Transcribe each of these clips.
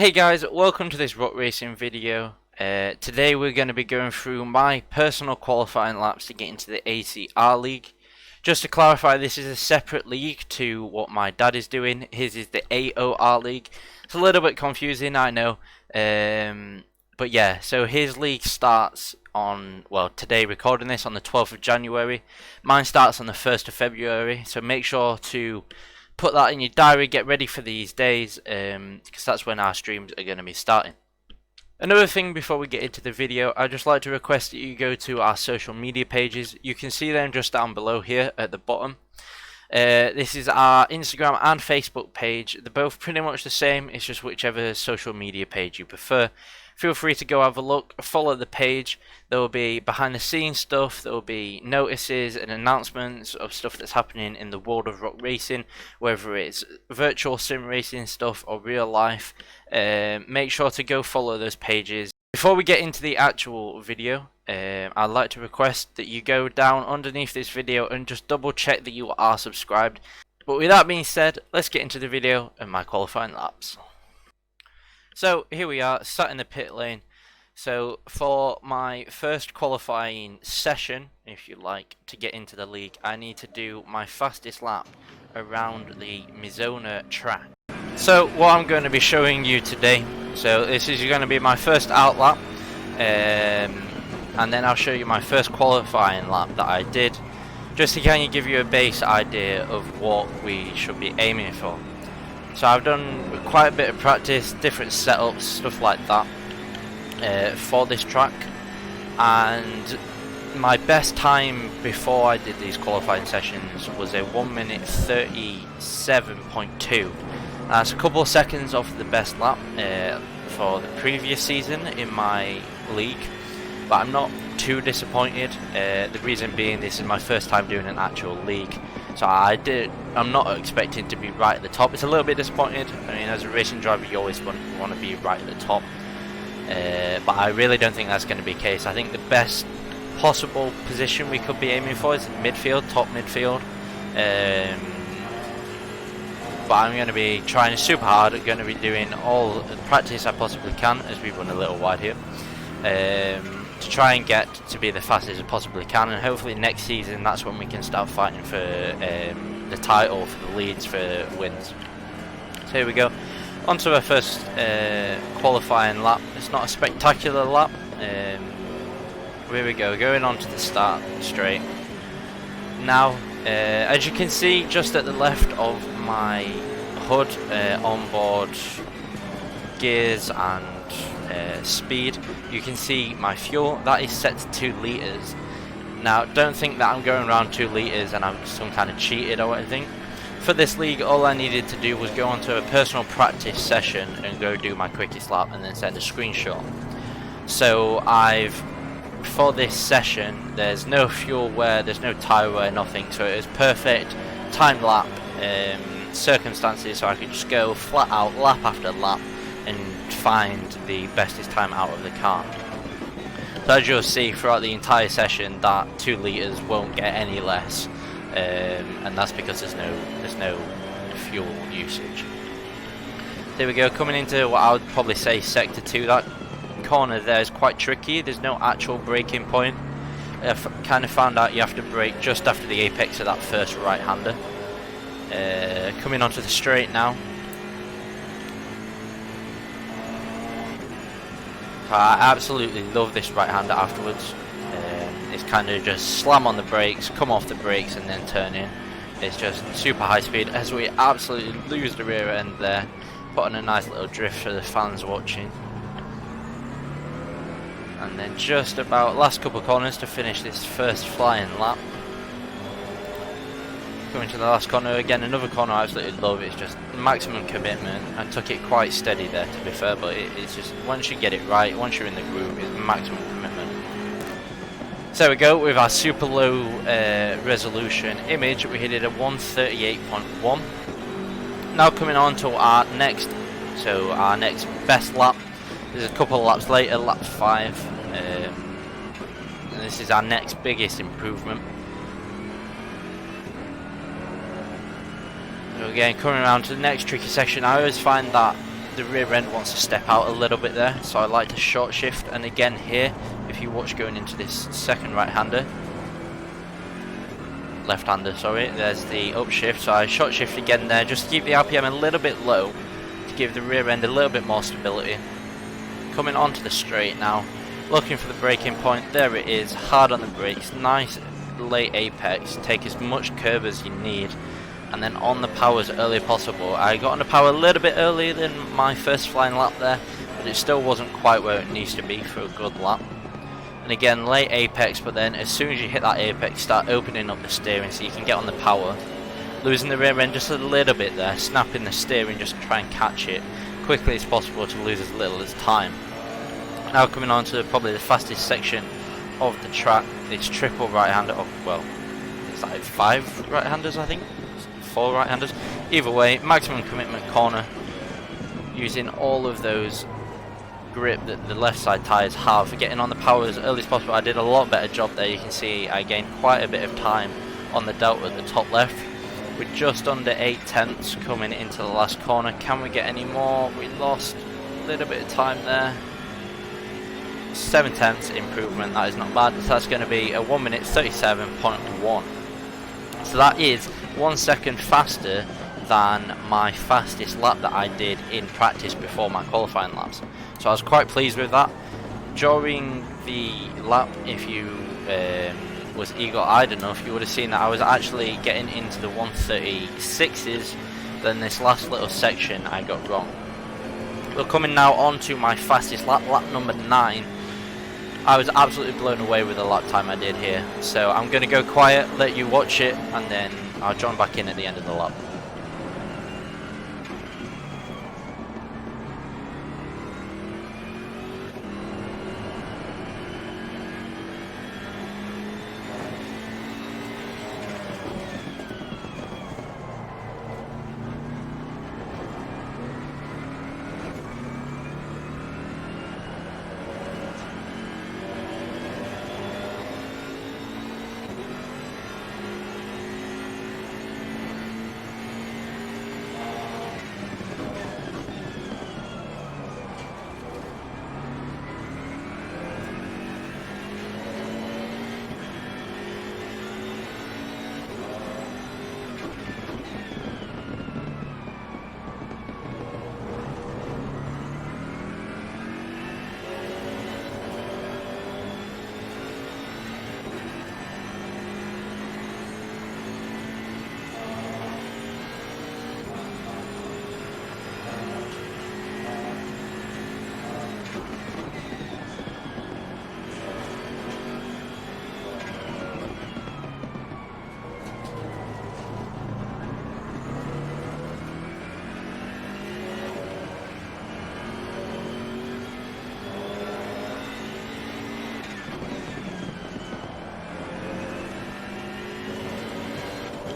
Hey guys, welcome to this Rocc.Racing video. Today we're going to be going through my personal qualifying laps to get into the ACR league. Just to clarify, this is a separate league to what my dad is doing. His is the AOR league. It's a little bit confusing, I know. But yeah, so his league starts on, well, today recording this on the 12th of January. Mine starts on the 1st of February, so make sure to put that in your diary, get ready for these days, because that's when our streams are going to be starting. Another thing before we get into the video, I'd just like to request that you go to our social media pages. You can see them just down below here at the bottom. This is our Instagram and Facebook page. They're both pretty much the same, it's just whichever social media page you prefer. Feel free to go have a look, follow the page. There will be behind the scenes stuff, there will be notices and announcements of stuff that's happening in the world of Rocc.Racing, whether it's virtual sim racing stuff or real life. Make sure to go follow those pages. Before we get into the actual video, I'd like to request that you go down underneath this video and just double check that you are subscribed. But with that being said, let's get into the video and my qualifying laps. So here we are, sat in the pit lane. So for my first qualifying session, if you like, to get into the league, I need to do my fastest lap around the Mizona track. So what I'm going to be showing you today, so this is going to be my first out lap, and then I'll show you my first qualifying lap that I did, just to kind of give you a base idea of what we should be aiming for. So I've done quite a bit of practice, different setups, stuff like that, for this track, and my best time before I did these qualifying sessions was a 1 minute 37.2. That's a couple of seconds off the best lap for the previous season in my league, but I'm not too disappointed. The reason being, this is my first time doing an actual league. So I'm not expecting to be right at the top. It's a little bit disappointed. I mean, as a racing driver, you always want to be right at the top. But I really don't think that's going to be the case. I think the best possible position we could be aiming for is midfield, top midfield. But I'm going to be trying super hard. I'm going to be doing all the practice I possibly can, as we run a little wide here. To try and get to be the fastest as possibly can, and hopefully next season that's when we can start fighting for the title, for the leads, for wins. So here we go, on to our first qualifying lap. It's not a spectacular lap. Here we go, going on to the start straight. Now, as you can see just at the left of my HUD, onboard gears and speed, you can see my fuel that is set to 2 litres. Now don't think that I'm going around 2 litres and I'm some kind of cheated or anything. For this league, all I needed to do was go onto a personal practice session and go do my quickest lap and then send a screenshot. So for this session, there's no fuel wear, there's no tyre wear, nothing, so it was perfect time lap circumstances, so I could just go flat out lap after lap and find the bestest time out of the car. So as you'll see throughout the entire session, that 2 litres won't get any less, and that's because there's no fuel usage. There we go, coming into what I would probably say sector 2. That corner there is quite tricky. There's no actual braking point. I've kind of found out you have to brake just after the apex of that first right-hander. Coming onto the straight now. I absolutely love this right-hander afterwards. It's kind of just slam on the brakes, come off the brakes and then turn in. It's just super high speed as we absolutely lose the rear end there, putting a nice little drift for the fans watching. And then just about last couple of corners to finish this first flying lap. Coming to the last corner again, another corner I absolutely love. It's just maximum commitment. I took it quite steady there, to be fair, but it's just once you get it right, once you're in the groove, it's maximum commitment. So there we go, with our super low resolution image, we hit it at 138.1. Now coming on to our next best lap. There's a couple of laps later, lap 5. And this is our next biggest improvement. So again, coming around to the next tricky section, I always find that the rear end wants to step out a little bit there, so I like to short shift. And again here, if you watch going into this second right-hander, left-hander, sorry, there's the upshift, so I short shift again there, just to keep the RPM a little bit low, to give the rear end a little bit more stability. Coming onto the straight now, looking for the braking point, there it is, hard on the brakes, nice late apex, take as much curb as you need, and then on the power as early as possible. I got on the power a little bit earlier than my first flying lap there, but it still wasn't quite where it needs to be for a good lap. And again, late apex, but then as soon as you hit that apex, start opening up the steering so you can get on the power. Losing the rear end just a little bit there, snapping the steering just to try and catch it quickly as possible to lose as little as time. Now coming on to probably the fastest section of the track, this triple right-hander, oh, well, it's like 5 right-handers I think, 4 right-handers. Either way, maximum commitment corner, using all of those grip that the left side tyres have, getting on the power as early as possible. I did a lot better job there. You can see I gained quite a bit of time on the delta at the top left. We're just under 8 tenths coming into the last corner. Can we get any more? We lost a little bit of time there. 7 tenths improvement, that is not bad. So that's going to be a 1 minute 37.1. So that is 1 second faster than my fastest lap that I did in practice before my qualifying laps. So I was quite pleased with that. During the lap, if you was eagle-eyed enough, you would have seen that I was actually getting into the 136s. Then this last little section I got wrong. We're coming now on to my fastest lap, lap number 9. I was absolutely blown away with the lap time I did here. So I'm going to go quiet, let you watch it, and then I'll join back in at the end of the lap.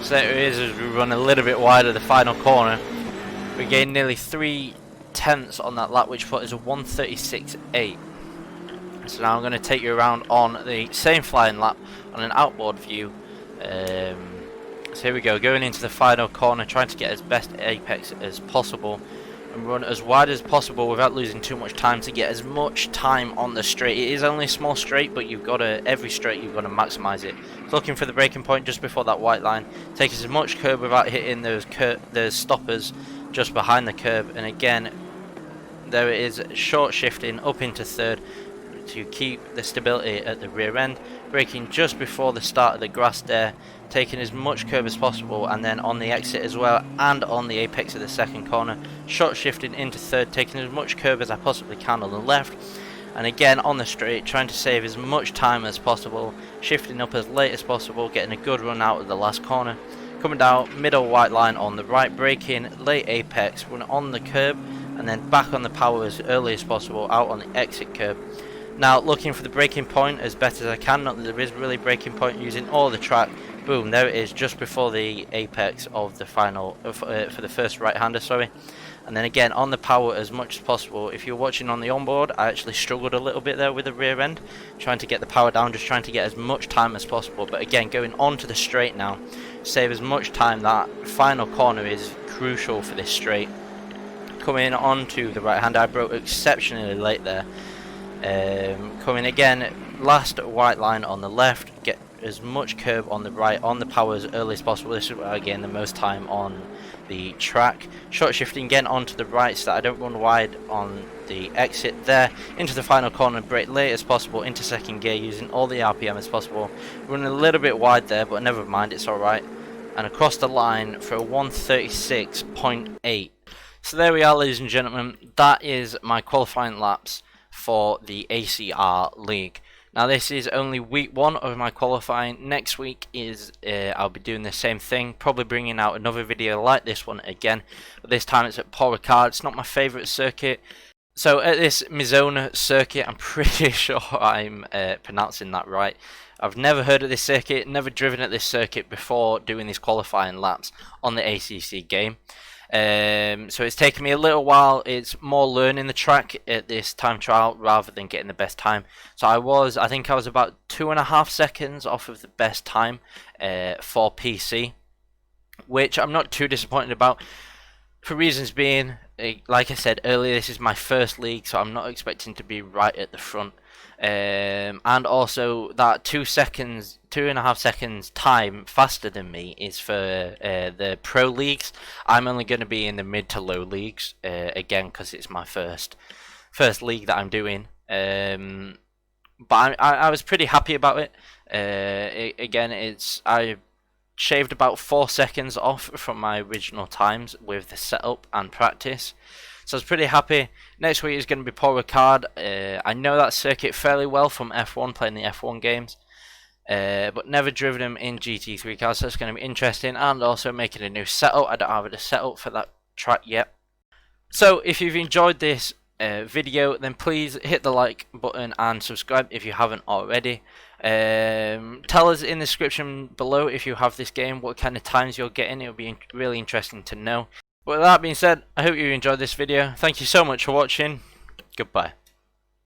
So there it is as we run a little bit wide of the final corner. We gained nearly 3 tenths on that lap, which put us a 136.8. So now I'm going to take you around on the same flying lap on an outboard view. So here we go, going into the final corner, trying to get as best apex as possible and run as wide as possible without losing too much time to get as much time on the straight. It is only a small straight, but you've got to, every straight you've got to maximise it. Looking for the braking point just before that white line, take as much curb without hitting those stoppers just behind the curb, and again there it is, short shifting up into third to keep the stability at the rear end, braking just before the start of the grass there, taking as much curb as possible, and then on the exit as well and on the apex of the second corner, short shifting into third, taking as much curb as I possibly can on the left, and again on the straight trying to save as much time as possible, shifting up as late as possible, getting a good run out of the last corner, coming down middle white line on the right, braking late apex, run on the curb and then back on the power as early as possible out on the exit curb. Now looking for the braking point as best as I can, not that there is really braking point, using all the track. Boom, there it is, just before the apex of the final, for the first right-hander, sorry. And then again on the power as much as possible. If you're watching on the onboard, I actually struggled a little bit there with the rear end, trying to get the power down, just trying to get as much time as possible. But again, going on to the straight now, save as much time. That final corner is crucial for this straight. coming on to the right hand. I broke exceptionally late there. Coming again, last white line on the left, get as much curb on the right, on the power as early as possible. This is where I gain the most time on the track. Short shifting again onto the right so that I don't run wide on the exit there. Into the final corner, brake late as possible, into second gear using all the RPM as possible. Running a little bit wide there, but never mind, it's alright. And across the line for a 136.8. So there we are, ladies and gentlemen, that is my qualifying laps for the ACR League. Now this is only week 1 of my qualifying. Next week is I'll be doing the same thing, probably bringing out another video like this one again, but this time it's at Paul Ricard. It's not my favourite circuit. So at this Mizona circuit, I'm pretty sure I'm pronouncing that right. I've never heard of this circuit, never driven at this circuit before doing these qualifying laps on the ACC game. So it's taken me a little while. It's more learning the track at this time trial rather than getting the best time. So I think I was about 2.5 seconds off of the best time for PC, which I'm not too disappointed about, for reasons being, like I said earlier, this is my first league, so I'm not expecting to be right at the front. And also that 2.5 seconds time faster than me is for the pro leagues. I'm only going to be in the mid to low leagues again because it's my first league that I'm doing. But I was pretty happy about it. Again, I shaved about 4 seconds off from my original times with the setup and practice. So I was pretty happy. Next week is going to be Paul Ricard. I know that circuit fairly well from F1, playing the F1 games. But never driven them in GT3 cars, so it's going to be interesting. And also making a new setup. I don't have a setup for that track yet. So if you've enjoyed this video, then please hit the like button and subscribe if you haven't already. Tell us in the description below if you have this game, what kind of times you're getting. It would be really interesting to know. But with that being said, I hope you enjoyed this video. Thank you so much for watching. Goodbye.